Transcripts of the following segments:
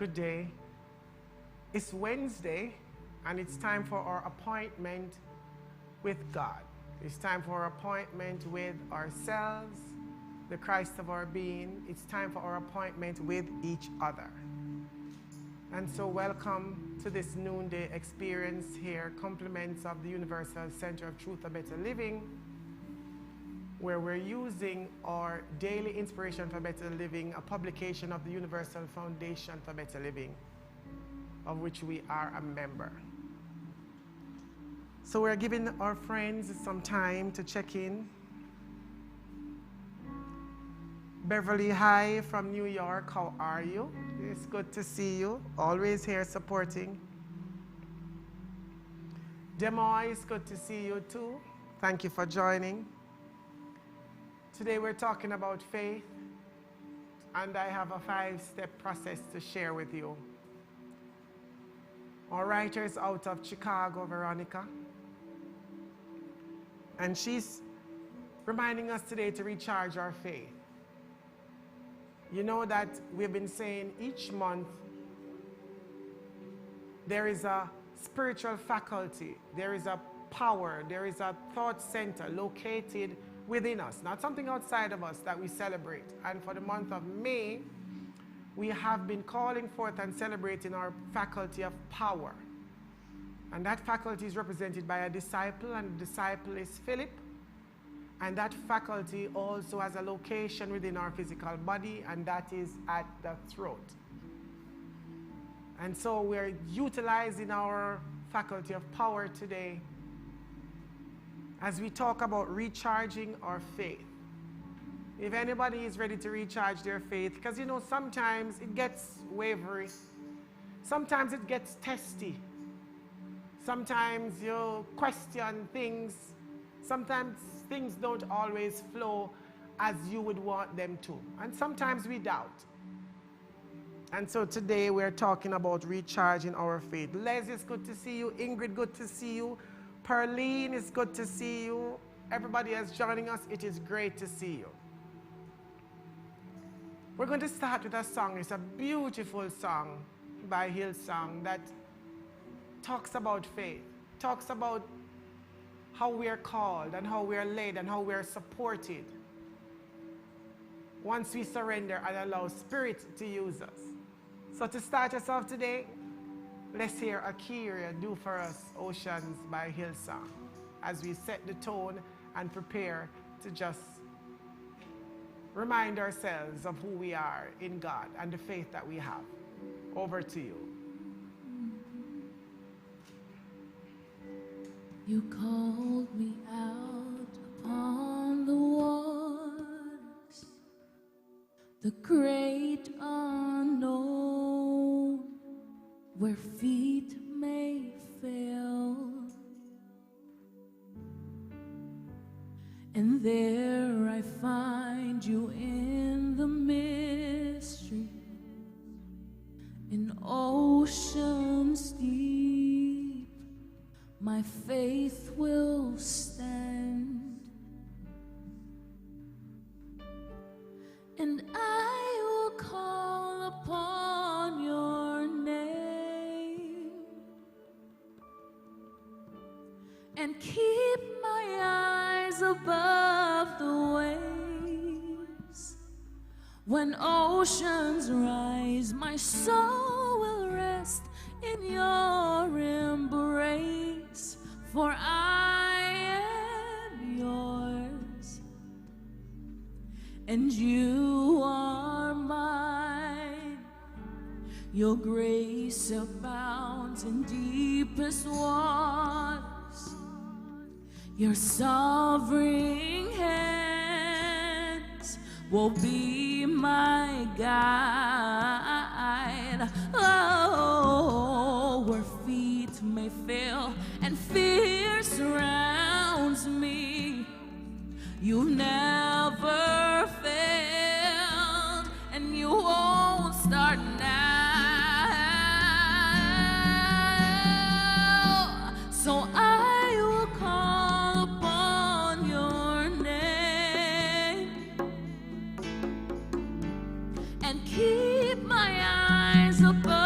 Good day. It's Wednesday, and it's time for our appointment with God. It's time for our appointment with ourselves, the Christ of our being. It's time for our appointment with each other. And so welcome to this noonday experience here, compliments of the Universal Center of Truth for Better Living, where we're using our daily inspiration for better living, a publication of the Universal Foundation for Better Living, of which we are a member. So we're giving our friends some time to check in. Beverly, hi from New York, how are you? It's good to see you, always here supporting. Demoy, it's good to see you too. Thank you for joining. Today we're talking about faith, and I have a 5-step process to share with you. Our writer is out of Chicago, Veronica, and she's reminding us today to recharge our faith. You know that we've been saying each month there is a spiritual faculty, there is a power, there is a thought center located within us, not something outside of us that we celebrate. And for the month of May, we have been calling forth and celebrating our faculty of power. And that faculty is represented by a disciple, and the disciple is Philip. And that faculty also has a location within our physical body, and that is at the throat. And so we're utilizing our faculty of power today as we talk about recharging our faith. If anybody is ready to recharge their faith, because you know sometimes it gets wavery, sometimes it gets testy, sometimes you question things, sometimes things don't always flow as you would want them to, and sometimes we doubt. And so today we're talking about recharging our faith. Les, it's good to see you. Ingrid, good to see you. Perline, it's good to see you. Everybody else joining us, it is great to see you. We're going to start with a song. It's a beautiful song by Hillsong that talks about faith, talks about how we are called and how we are led and how we are supported once we surrender and allow Spirit to use us. So to start us off today, let's hear Akira do for us Oceans by Hillsong as we set the tone and prepare to just remind ourselves of who we are in God and the faith that we have. Over to you. You called me out upon the waters, the great unknown, where feet may fail, and there I find you in the mystery, in oceans deep. My faith will stand, and I will call upon your name and keep my eyes above the waves. When oceans rise, my soul will rest in your embrace, for I am yours and you are mine. Your grace abounds in deepest waters, your sovereign hands will be my guide. Oh, where feet may fail and fear surrounds me, you've never failed and you won't start now. So I will call upon your name and keep my eyes above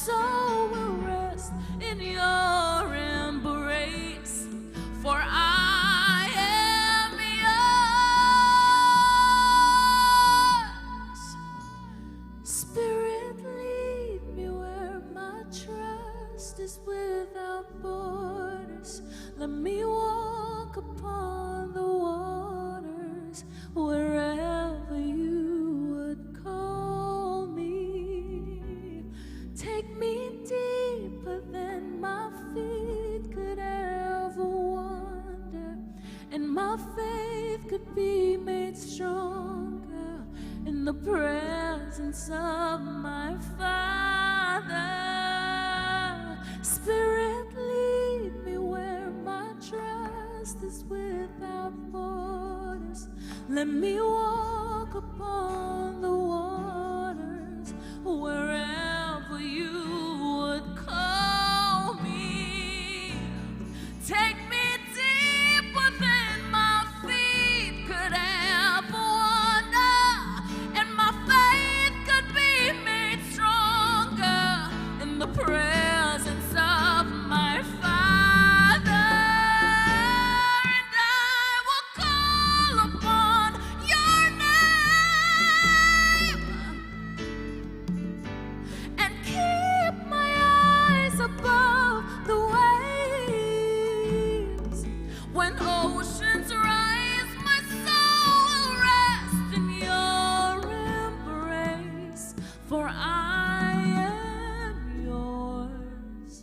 soul will rest in your embrace, for I am yours. Spirit, lead me where my trust is without borders. Let me walk upon the waters wherever you would call me. Take me deeper than my feet could ever wander, and my faith could be made stronger in the presence of my Father. Spirit, lead me where my trust is without borders. Let me walk upon the waters wherever you would call me. Take me deeper than my feet could ever wander, and my faith could be made stronger in the presence of my Father. And I will call upon your name and keep my eyes above the waves. When oceans rise, my soul will rest in your embrace, for I am yours,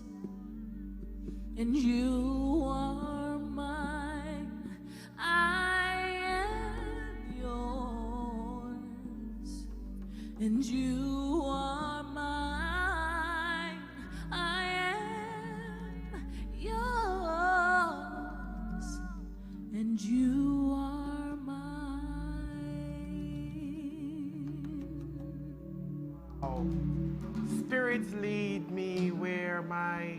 and you are mine. I am yours, and you are mine. I am yours, and you are mine. Oh. Spirit, lead me where my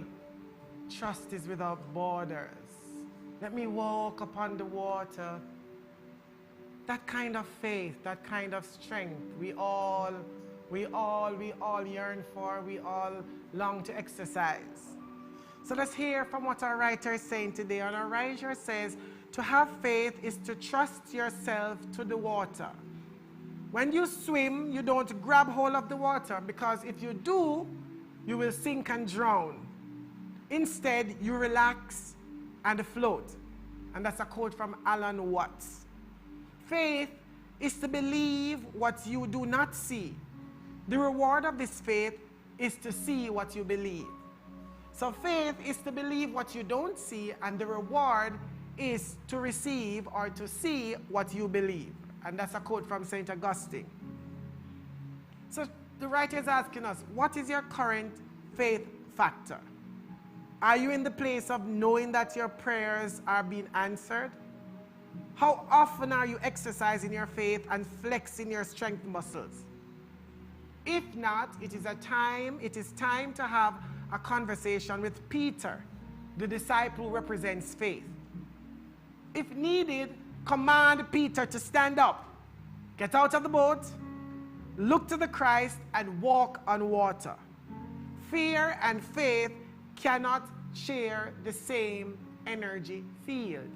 trust is without borders. Let me walk upon the water. That kind of faith, that kind of strength, we all yearn for, we all long to exercise. So let's hear from what our writer is saying today. And our writer says, to have faith is to trust yourself to the water. When you swim, you don't grab hold of the water, because if you do, you will sink and drown. Instead, you relax and float. And that's a quote from Alan Watts. Faith is to believe what you do not see. The reward of this faith is to see what you believe. So faith is to believe what you don't see, and the reward is to receive or to see what you believe. And that's a quote from St. Augustine. So the writer is asking us, what is your current faith factor? Are you in the place of knowing that your prayers are being answered? How often are you exercising your faith and flexing your strength muscles? If not, it is time to have a conversation with Peter, the disciple who represents faith. If needed, command Peter to stand up, get out of the boat, look to the Christ, and walk on water. Fear and faith cannot share the same energy field.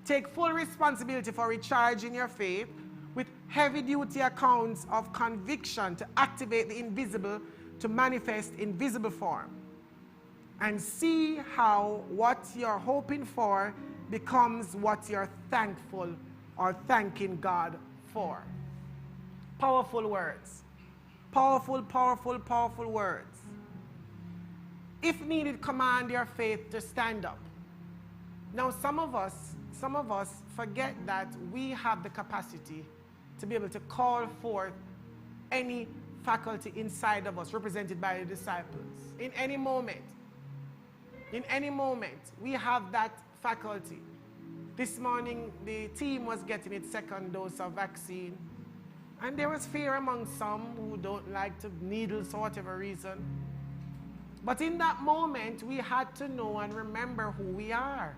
Take full responsibility for recharging your faith with heavy-duty accounts of conviction to activate the invisible to manifest in visible form. And see how what you're hoping for becomes what you're thankful or thanking God for. Powerful words. Powerful, powerful, powerful words. If needed, command your faith to stand up. Now, some of us forget that we have the capacity to be able to call forth any faculty inside of us represented by the disciples. In any moment, we have that faculty. This morning, the team was getting its second dose of vaccine, and there was fear among some who don't like to needles for whatever reason. But in that moment, we had to know and remember who we are.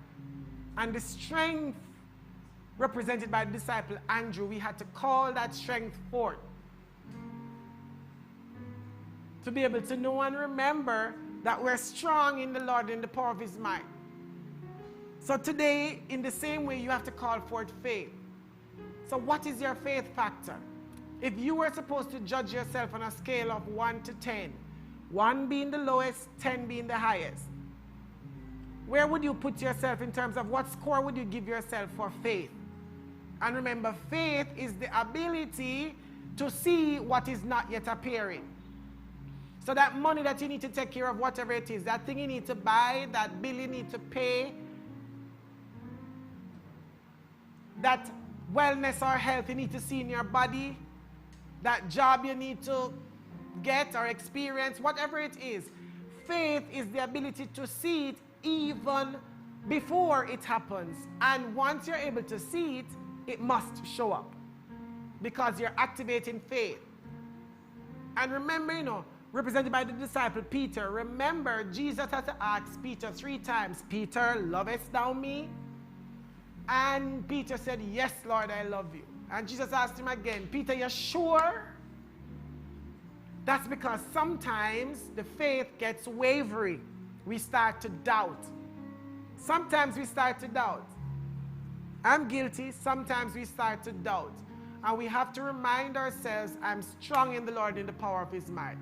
And the strength represented by the disciple Andrew, we had to call that strength forth. to be able to know and remember that we're strong in the Lord in the power of his might. So today, in the same way, you have to call forth faith. So what is your faith factor? If you were supposed to judge yourself on a scale of 1 to 10, 1 being the lowest, 10 being the highest, where would you put yourself in terms of what score would you give yourself for faith? And remember, faith is the ability to see what is not yet appearing. So that money that you need to take care of, whatever it is, that thing you need to buy, that bill you need to pay, that wellness or health you need to see in your body, that job you need to get or experience, whatever it is, faith is the ability to see it even before it happens. And once you're able to see it, it must show up because you're activating faith. And remember, represented by the disciple Peter, remember Jesus had to ask Peter 3 times, Peter, lovest thou me? And Peter said, yes, Lord, I love you. And Jesus asked him again, Peter, you're sure? That's because sometimes the faith gets wavery. We start to doubt. Sometimes we start to doubt. I'm guilty. Sometimes we start to doubt. And we have to remind ourselves, I'm strong in the Lord in the power of his might.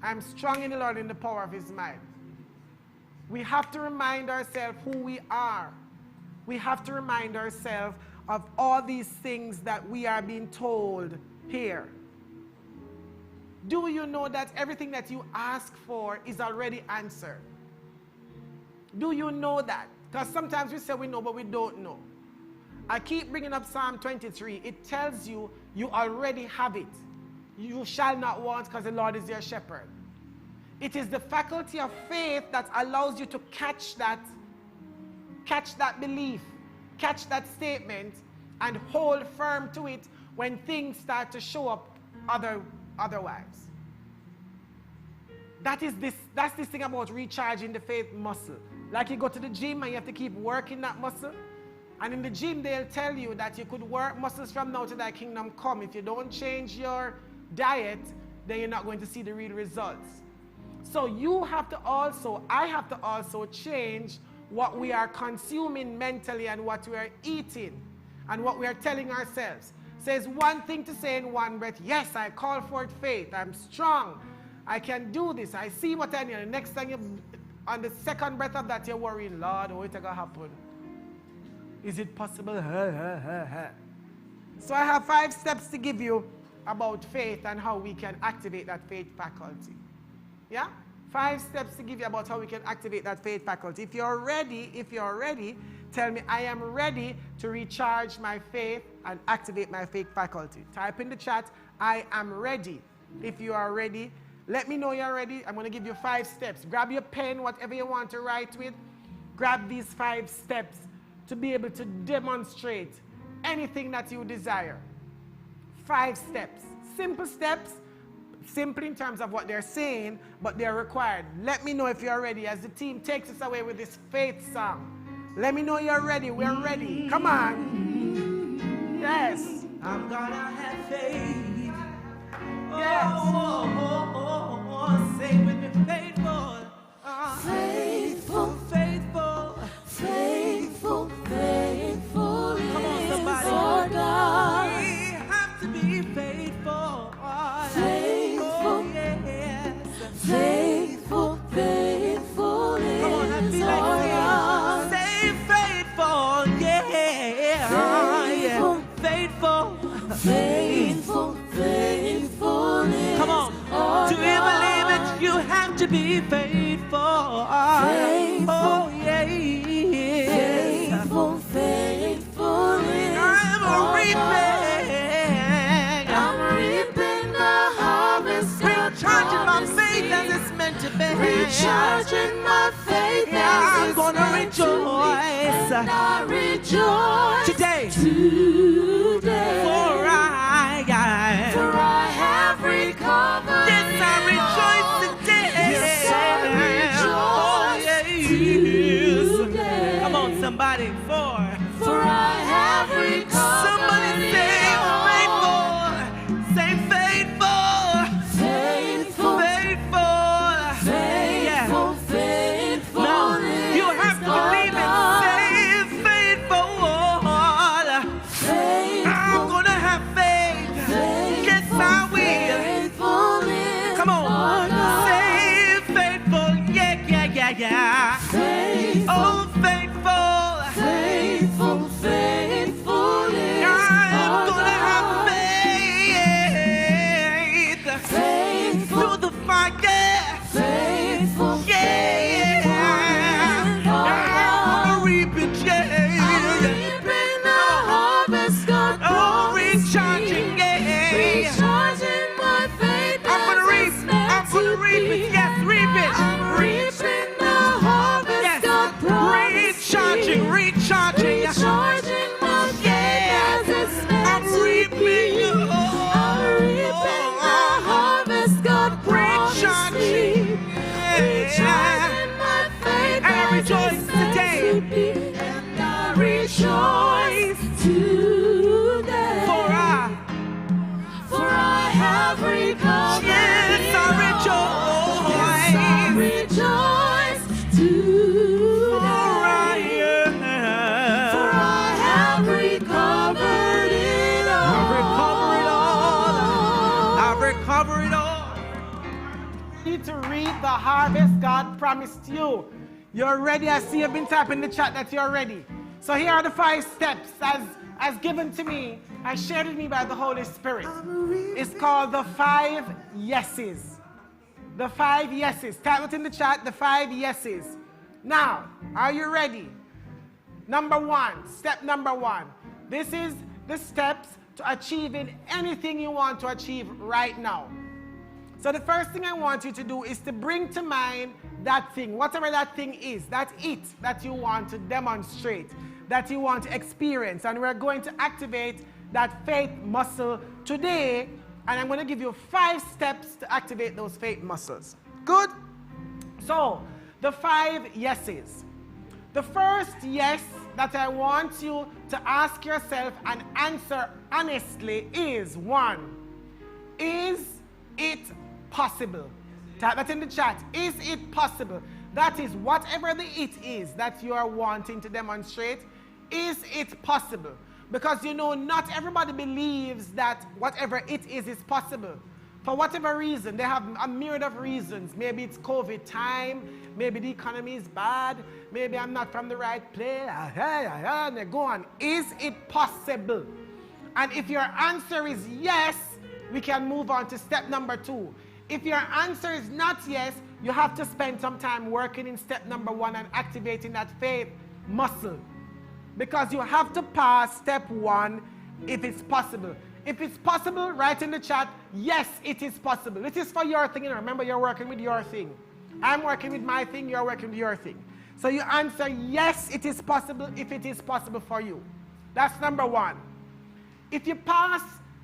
I'm strong in the Lord in the power of his might. We have to remind ourselves who we are. We have to remind ourselves of all these things that we are being told here. Do you know that everything that you ask for is already answered? Do you know that? Because sometimes we say we know, but we don't know. I keep bringing up Psalm 23. It tells you, you already have it. You shall not want because the Lord is your shepherd. It is the faculty of faith that allows you to catch that belief, catch that statement, and hold firm to it when things start to show up otherwise. That's this thing about recharging the faith muscle. Like you go to the gym and you have to keep working that muscle. And in the gym, they'll tell you that you could work muscles from now to thy kingdom come. If you don't change your diet, then you're not going to see the real results. So I have to also change what we are consuming mentally and what we are eating and what we are telling ourselves. Says one thing to say in one breath, yes, I call forth faith, I'm strong, I can do this, I see what I need. The next time on the second breath of that, you're worrying, Lord, what's going to happen? Is it possible? So I have 5 steps to give you about faith and how we can activate that faith faculty. Yeah? 5 steps to give you about how we can activate that faith faculty. If you're ready, tell me, I am ready to recharge my faith and activate my faith faculty. Type in the chat, I am ready. If you are ready, let me know you're ready. I'm going to give you 5 steps. Grab your pen, whatever you want to write with. Grab these 5 steps to be able to demonstrate anything that you desire. 5 steps. Simple steps. Simple in terms of what they're saying, but they're required. Let me know if you're ready as the team takes us away with this faith song. Let me know you're ready. We're ready. Come on. Yes. I'm gonna have faith. Yes. Say with me, faithful. Faithful, faithful, faithful, faithful. Come on, somebody. Lord God. We have to be faithful. Faithful, yes. Faithful, faithful. Come on, have to be like God. Say faithful, yeah. Faithful, faithful, faithful. Come on, to believe it, you have to be faithful. Faithful, oh yeah. Faithful, faithful. I'm reaping the harvest. Recharging my faith as it's meant to be. Recharging my faith as it's meant to be. I'm gonna rejoice. And I rejoice today. For I have recovered. Yes, I rejoice today. Yes, I rejoice today. Come on, somebody. For I have recovered. Somebody say faithful. Say faithful. Faithful. yeah. Faithful. Oh, faithful. Faithful, faithful is I'm gonna have faith. Faithful. Through the fire. Faithful, Yeah. I'm gonna reap it, yeah. reaping the harvest God Oh, promised recharging, me. yeah. Recharging my faith I'm gonna as reap. it's meant I'm gonna to reap be. it. Yes, reap it. I'm reaping the harvest Yes. God promised Recharging, me. recharging. Recharging my faith Yeah. as it's meant I'm to reaping. be. I'm reaping the harvest God promised me. Recharging my faith And I as rejoice it's meant today. to be. And I rejoice today. For I have recovered. Yes, I rejoice. Yes, I rejoice today. For I have recovered it all. I've recovered it all. You need to reap the harvest God promised you. You're ready. I see you've been typing in the chat that you're ready. So here are the 5 steps as given to me and shared with me by the Holy Spirit. It's called the 5 yeses. The 5 yeses. Type it in the chat, the 5 yeses. Now, are you ready? Number 1, step number 1. This is the steps to achieving anything you want to achieve right now. So the first thing I want you to do is to bring to mind that thing, whatever that thing is, that you want to demonstrate, that you want to experience. And we're going to activate that faith muscle today. And I'm going to give you 5 steps to activate those faith muscles. Good? So, the 5 yeses. The first yes that I want you to ask yourself and answer honestly is 1. Is it possible? Type that in the chat. Is it possible? That is whatever the it is that you are wanting to demonstrate. Is it possible? Because you know, not everybody believes that whatever it is possible. For whatever reason, they have a myriad of reasons. Maybe it's COVID time, maybe the economy is bad, maybe I'm not from the right place, and they go on. Is it possible? And if your answer is yes, we can move on to step number 2. If your answer is not yes, you have to spend some time working in step number 1 and activating that faith muscle. Because you have to pass step 1 if it's possible. If it's possible, write in the chat, yes, it is possible. It is for your thing. Remember, you're working with your thing. I'm working with my thing, you're working with your thing. So you answer, yes, it is possible if it is possible for you. That's number 1. If you pass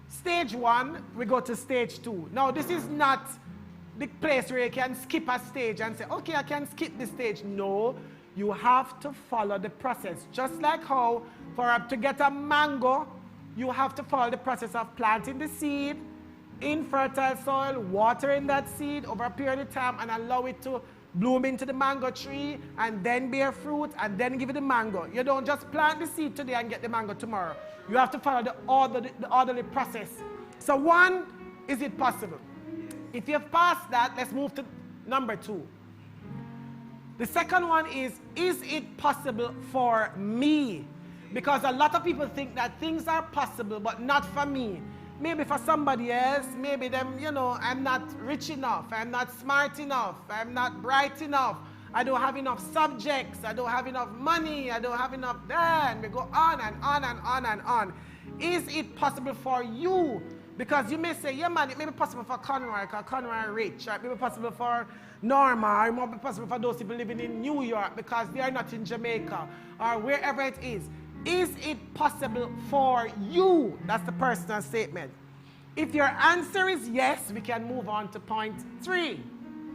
stage 1, we go to stage 2. Now, this is not the place where you can skip a stage and say, okay, I can skip this stage. No, you have to follow the process. Just like how to get a mango, you have to follow the process of planting the seed in fertile soil, watering that seed over a period of time and allow it to bloom into the mango tree and then bear fruit and then give it the mango. You don't just plant the seed today and get the mango tomorrow. You have to follow the orderly process. So 1, is it possible? If you've passed that, let's move to number 2. The second one is it possible for me? Because a lot of people think that things are possible, but not for me. Maybe for somebody else, maybe them, I'm not rich enough, I'm not smart enough, I'm not bright enough, I don't have enough subjects, I don't have enough money, I don't have enough that, and we go on and on and on and on. Is it possible for you? Because you may say, yeah man, it may be possible for Conroy, because Conroy is rich, right? It may be possible for Norma, or it might be possible for those people living in New York because they are not in Jamaica, or wherever it is. Is it possible for you? That's the personal statement. If your answer is yes, we can move on to point 3.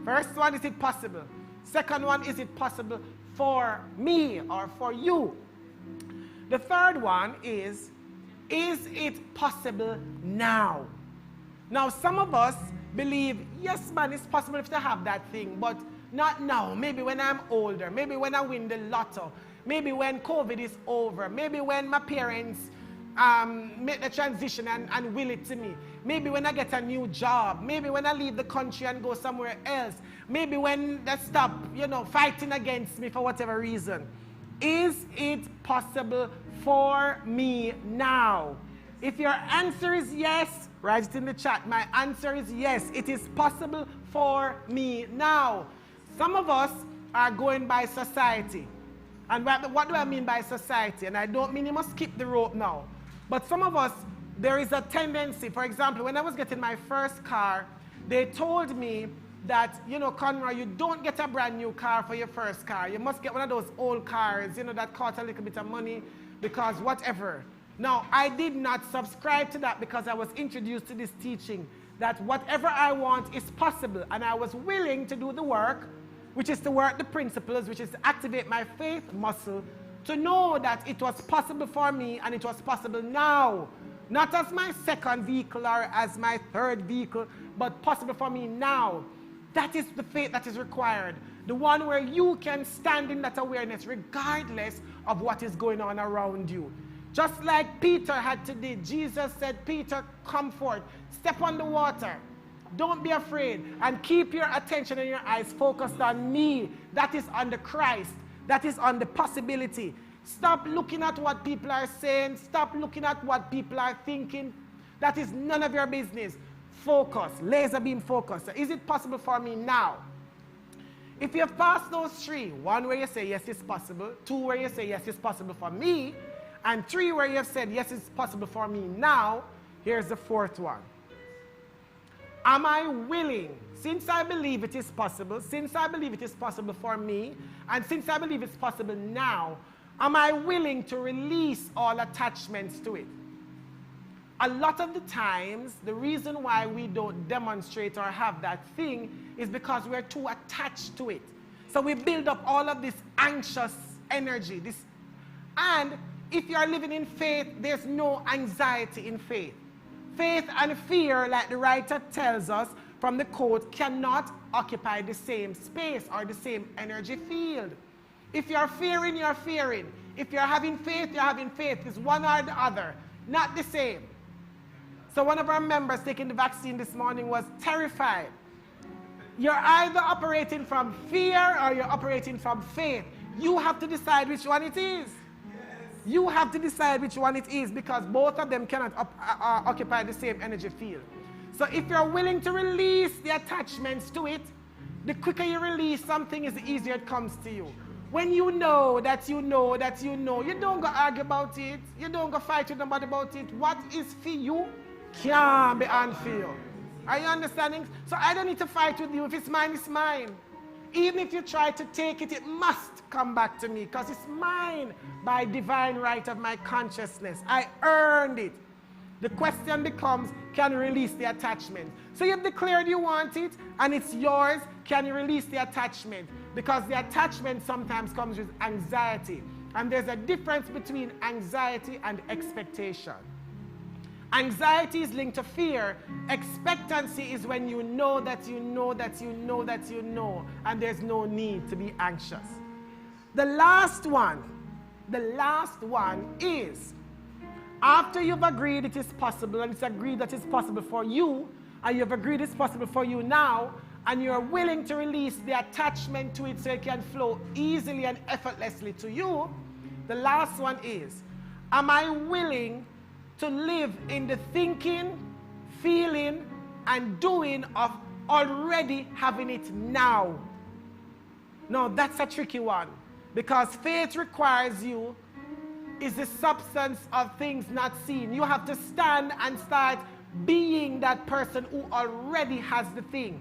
First one, is it possible? Second one, is it possible for me or for you? The third one is it possible now? Now, some of us believe, yes, man, it's possible if I have that thing, but not now. Maybe when I'm older. Maybe when I win the lotto. Maybe when COVID is over. Maybe when my parents make the transition and will it to me. Maybe when I get a new job. Maybe when I leave the country and go somewhere else. Maybe when they stop, fighting against me for whatever reason. Is it possible for me now? If your answer is yes, write it in the chat. My answer is yes. It is possible for me now. Some of us are going by society. And what do I mean by society? And I don't mean you must skip the rope now. But some of us, there is a tendency. For example, when I was getting my first car, they told me that, Conroy, you don't get a brand new car for your first car. You must get one of those old cars, that cost a little bit of money because whatever. Now, I did not subscribe to that because I was introduced to this teaching that whatever I want is possible. And I was willing to do the work, which is to work the principles, which is to activate my faith muscle, to know that it was possible for me and it was possible now. Not as my second vehicle or as my third vehicle, but possible for me now. That is the faith that is required. The one where you can stand in that awareness regardless of what is going on around you. Just like Peter had to do. Jesus said, Peter, come forth. Step on the water. Don't be afraid. And keep your attention and your eyes focused on me. That is on the Christ. That is on the possibility. Stop looking at what people are saying. Stop looking at what people are thinking. That is none of your business. Focus. Laser beam focus. Is it possible for me now? If you have passed those three, one where you say, yes, it's possible. Two where you say, yes, it's possible for me. And three where you have said, yes, it's possible for me now. Here's the fourth one. Am I willing, since I believe it is possible, since I believe it is possible for me, and since I believe it's possible now, am I willing to release all attachments to it? A lot of the times, the reason why we don't demonstrate or have that thing is because we're too attached to it. So we build up all of this anxious energy. And if you're living in faith, there's no anxiety in faith. Faith and fear, like the writer tells us from the quote, cannot occupy the same space or the same energy field. If you're fearing, you're fearing. If you're having faith, you're having faith. It's one or the other, not the same. So one of our members taking the vaccine this morning was terrified. You're either operating from fear or you're operating from faith. You have to decide which one it is. You have to decide which one it is because both of them cannot occupy the same energy field. So if you're willing to release the attachments to it, the quicker you release something is the easier it comes to you. When you know that you know that you know, you don't go argue about it. You don't go fight with nobody about it. What is for you can't be unfair. Are you understanding? So I don't need to fight with you. If it's mine, it's mine. Even if you try to take it, it must come back to me because it's mine by divine right of my consciousness. I earned it. The question becomes, can you release the attachment? So you've declared you want it and it's yours. Can you release the attachment? Because the attachment sometimes comes with anxiety. And there's a difference between anxiety and expectation. Anxiety is linked to fear. Expectancy is when you know that you know that you know that you know, and there's no need to be anxious. The last one is after you've agreed it is possible, and it's agreed that it's possible for you, and you've agreed it's possible for you now, and you're willing to release the attachment to it so it can flow easily and effortlessly to you, the last one is, am I willing to live in the thinking, feeling, and doing of already having it now? Now, that's a tricky one because faith requires you is the substance of things not seen. You have to stand and start being that person who already has the thing.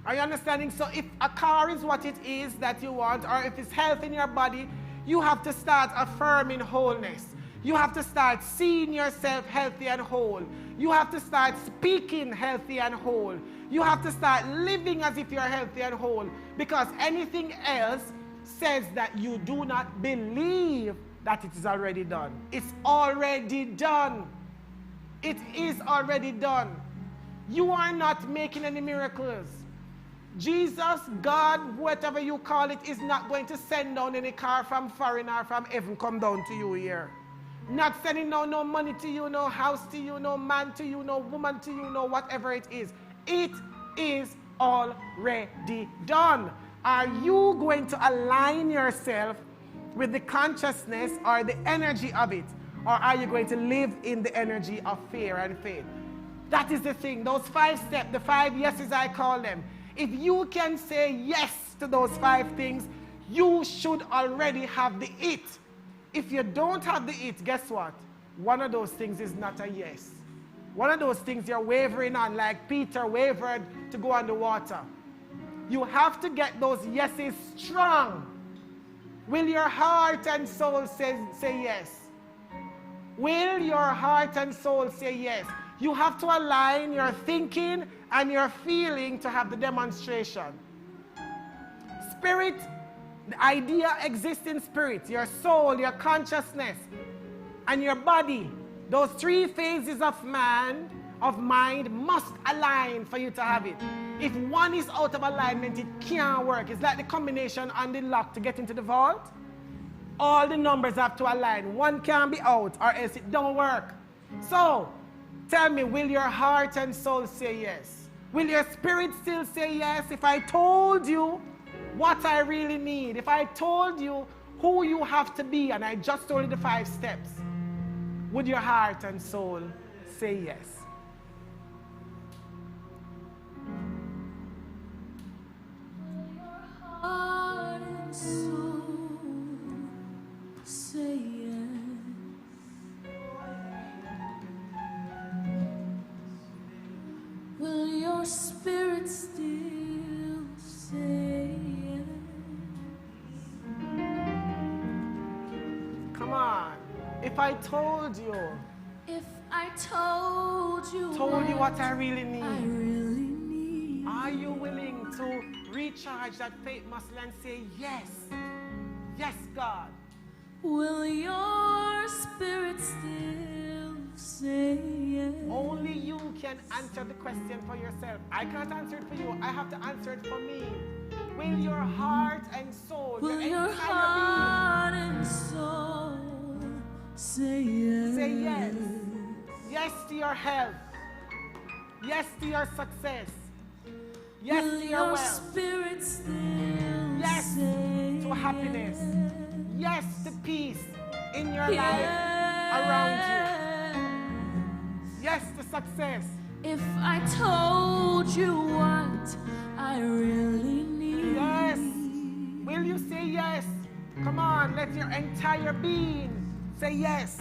Are you understanding? So if a car is what it is that you want, or if it's health in your body, you have to start affirming wholeness. You have to start seeing yourself healthy and whole. You have to start speaking healthy and whole. You have to start living as if you're healthy and whole. Because anything else says that you do not believe that it is already done. It's already done. It is already done. You are not making any miracles. Jesus, God, whatever you call it, is not going to send down any car from foreign or from heaven come down to you here. Not sending no money to you, no house to you, no man to you, no woman to you, no whatever it is. It is already done. Are you going to align yourself with the consciousness or the energy of it? Or are you going to live in the energy of fear and faith? That is the thing. Those 5 steps, the 5 yeses I call them. If you can say yes to those 5 things, you should already have the it. If you don't have the it, guess what? One of those things is not a yes. One of those things you're wavering on, like Peter wavered to go on the water. You have to get those yeses strong. Will your heart and soul say yes? Will your heart and soul say yes? You have to align your thinking and your feeling to have the demonstration. Spirit, the idea exists in spirit, your soul, your consciousness, and your body. Those 3 phases of mind must align for you to have it. If one is out of alignment, it can't work. It's like the combination on the lock to get into the vault. All the numbers have to align. One can't be out or else it don't work. So, tell me, will your heart and soul say yes? Will your spirit still say yes? If I told you what I really need, if I told you who you have to be, and I just told you the 5 steps, would your heart and soul say yes? Heart and soul say yes. Will your spirit still say yes? Come on. If I told you what I really need, are you willing to recharge that faith muscle and say yes? Yes, God. Will your spirit still say yes? Only you can answer the question for yourself. I can't answer it for you. I have to answer it for me. Will your heart and soul, will your heart and soul say yes? Say yes. Yes to your health. Yes to your success. Yes will to your wealth. Spirit still yes say to happiness. Yes to peace in your yes. life around you. Yes to success. If I told you what I really need. Yes. Will you say yes? Come on, let your entire being say yes.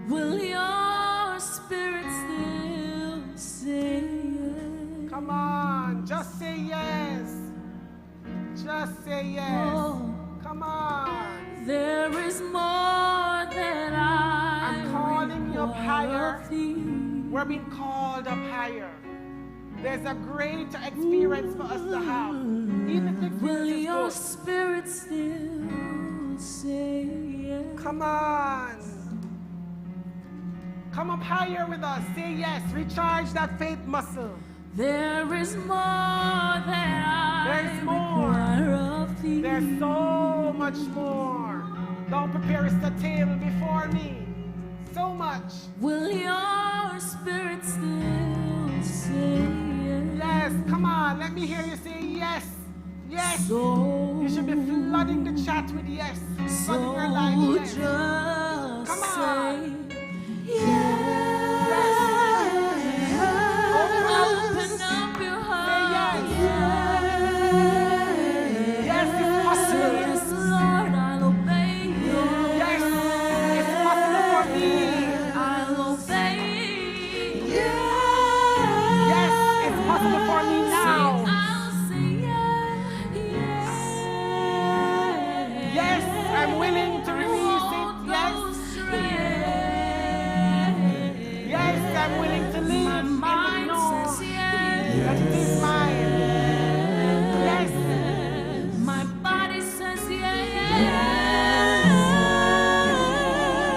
Will your spirit still say yes? Come on, just say yes. Just say yes. Oh, come on. There is more that I'm calling you up higher. thee. We're being called up higher. There's a greater experience for us to have. Even if the will experience is your good. spirit still say yes? Come on. Come up higher with us. Say yes. Recharge that faith muscle. There is more that I There's more. require of thee. There's so much more. Thou preparest a table before me. So much. Will your spirit still say yes? Yes. Come on. Let me hear you say yes. Yes. So You should be flooding the chat with yes. Flooding your life with yes. just Come on. say yes. Open up your heart. Say yes. Yes, it's possible. Yes, Lord, I'll obey you. Yes, it's possible for me. I'll obey you. Yes, it's possible for me now. I'll say yes. Yes, I'm willing to release it. Yes. Yes, I'm willing to live in the know that it is mine. Yes. My body says yes.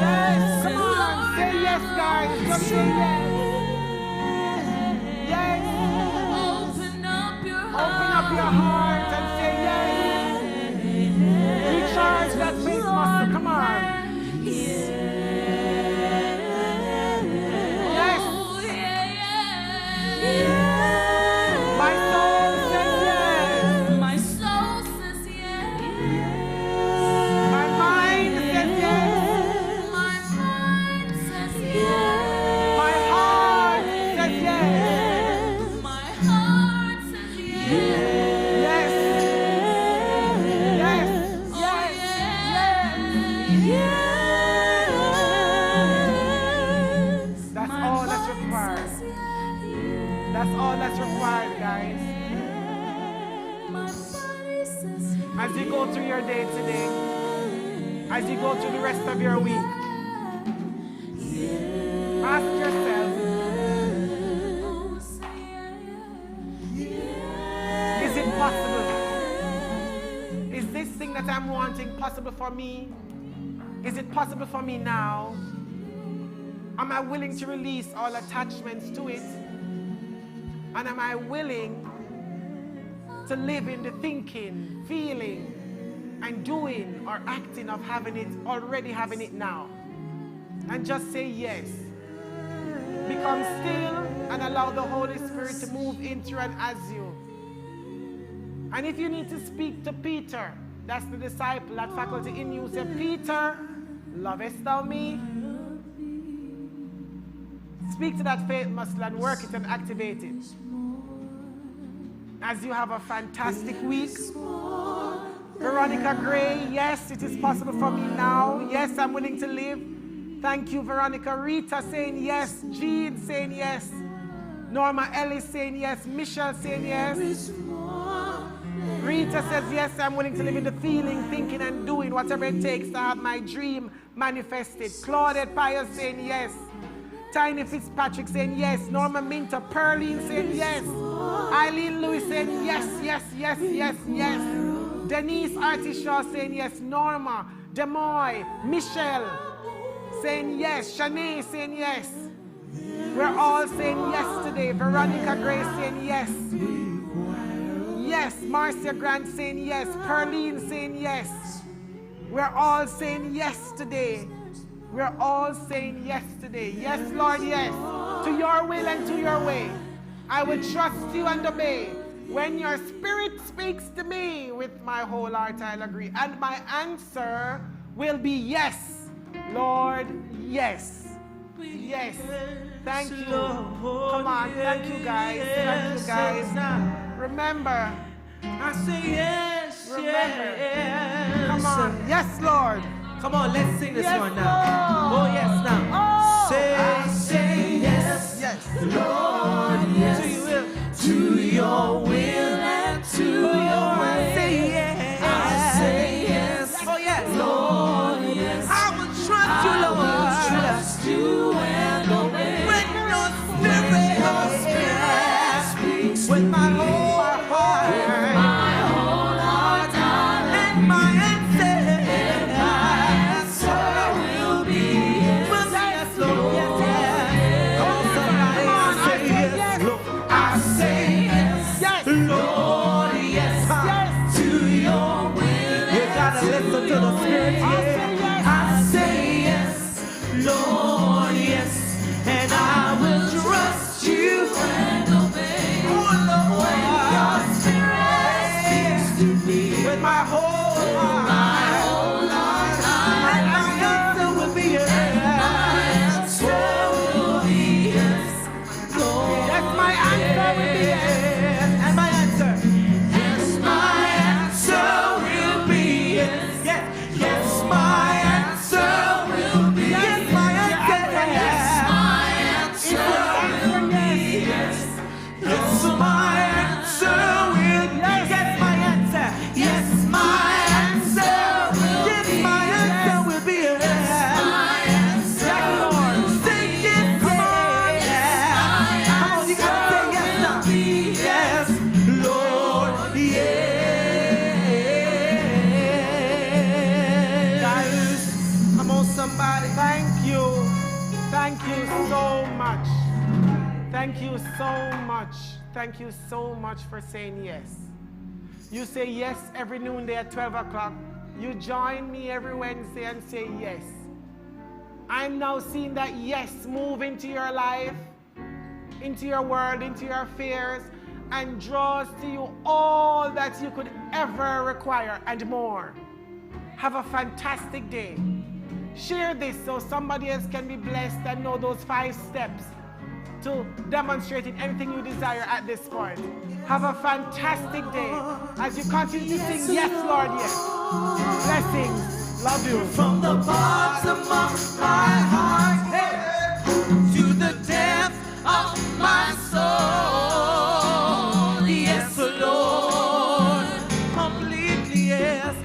Yes, come on, say yes, guys. Just say yes. Yes. Open up your heart. Open up your heart and say yes. Recharge that faith muscle. Come on. Yes. through your day today, as you go through the rest of your week, ask yourself, is it possible? Is this thing that I'm wanting possible for me? Is it possible for me now? Am I willing to release all attachments to it? And am I willing to live in the thinking, feeling, and doing or acting of having it, already having it now? And just say yes. Become still and allow the Holy Spirit to move in through and as you. And if you need to speak to Peter, that's the disciple, that faculty in you, say, Peter, lovest thou me? Speak to that faith muscle and work it and activate it. As you have a fantastic week. Veronica Gray, yes, it is possible for me now. Yes, I'm willing to live. Thank you, Veronica. Rita saying yes. Jean saying yes. Norma Ellis saying yes. Michelle saying yes. Rita says yes, I'm willing to live in the feeling, thinking, and doing whatever it takes to have my dream manifested. Claudette Pius saying yes. Tiny Fitzpatrick saying yes. Norma Minter, Pearline saying yes. Eileen Lewis saying yes, yes, yes, yes, yes. Denise Artishaw saying yes. Norma, Demoy, Michelle saying yes. Shanae saying yes. We're all saying yes today. Veronica Gray saying yes. Yes. Marcia Grant saying yes. Pearline saying yes. We're all saying yes today. We're all saying yes today. Yes, Lord, yes. To your will and to your way. I will trust you and obey. When your spirit speaks to me, with my whole heart I'll agree. And my answer will be yes. Lord, yes. Yes. Thank you. Come on. Thank you, guys. Thank you, guys. Remember. I say yes. Remember. Yes. Come on. Yes, Lord. Come on, let's sing this Yes, one now. Lord. Oh, yes, now. Oh. I say yes. Yes. Lord, yes. To your will and to your way. I say yes. I say yes. Oh, yes. Lord, yes. I will trust you, Lord. I will trust you and obey. When your spirit speaks with my whole heart. Lord, yes, and I will trust you and obey. Oh, Lord, when your spirit speaks to me with my whole heart, and my answer will be yes. Lord, yes, my answer will be yes. And my answer, yes, my answer will be yes. Yes, yes, my answer will be yes. Thank you so much. Thank you so much for saying yes. You say yes every noonday at 12 o'clock. You join me every Wednesday and say yes. I'm now seeing that yes move into your life, into your world, into your affairs, and draws to you all that you could ever require and more. Have a fantastic day. Share this so somebody else can be blessed and know those 5 steps to demonstrating anything you desire at this point. Have a fantastic day as you continue to sing yes, Lord, yes. Blessings. Love you. From the bottom of my heart, hey, to the depth of my soul. Yes, Lord, completely yes.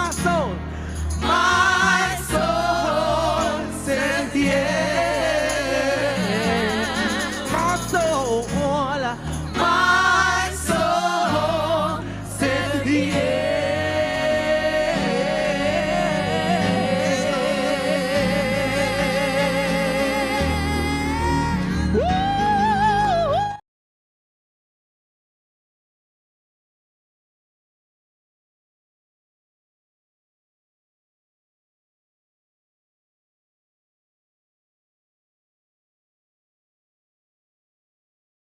My soul says yes. My soul says yes. Woo!